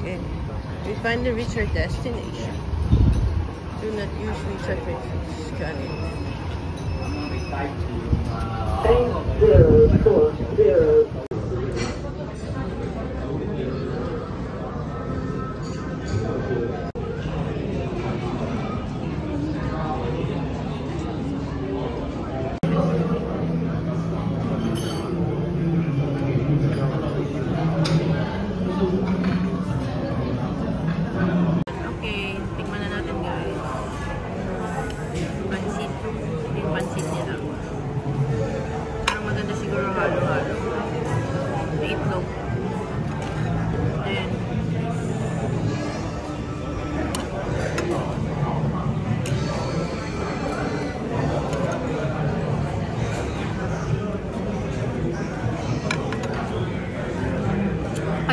Okay. We finally reached our destination. Do not use WeChat scanning. 8040.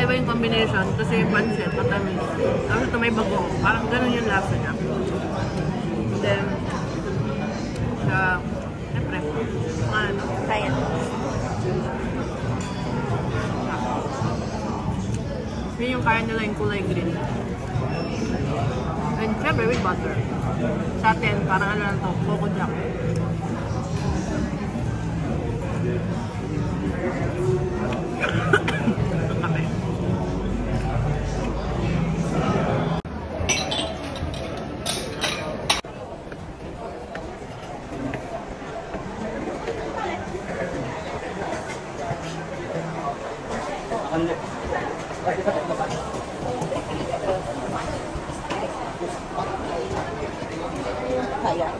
Iba yung combination kasi yung pancit, matamis. Tapos ito may bago. Parang ganun yung lasa niya. And then, siyempre, ano? Kaya. Yun yung kaya nila yung kulay green. And siyempre with butter. Sa atin, parang ano lang to, Coco Jack. Kaya.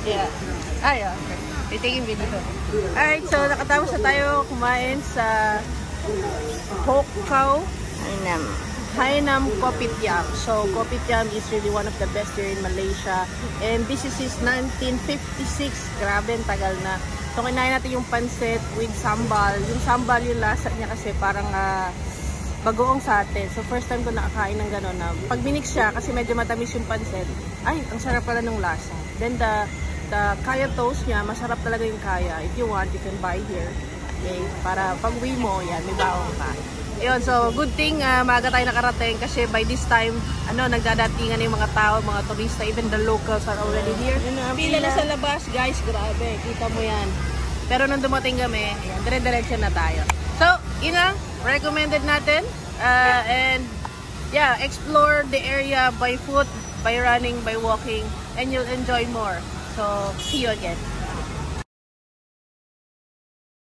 Yeah. Ay, okay. Taking video. Alright, so nakatapos na tayo kumain sa Hokkaw Hainam Kopitiam. So, Kopitiam is really one of the best here in Malaysia. And this is since 1956. Grabe, tagal na. So, kinain natin yung pansit with sambal. Yung sambal, yung lasa niya kasi parang bagoong sa atin. So, first time ko nakakain ng gano'n na pag minix siya, kasi medyo matamis yung pansit, ay, ang sarap pala ng lasa. Then, the kaya toast niya, masarap talaga yung kaya. If you want, you can buy here. Okay? Para pag uwi mo, yan, may baong ka. Ayun, so good thing maaga tayo nakarating kasi by this time, nagdadatingan na yung mga tao, mga turista, even the locals are already here. Pila na sa labas, guys, grabe, kita mo yan. Pero nung dumating kami, ayan, dire-diretso na tayo. So, yun lang, recommended natin. And yeah, explore the area by foot, by running, by walking, and you'll enjoy more. So, see you again.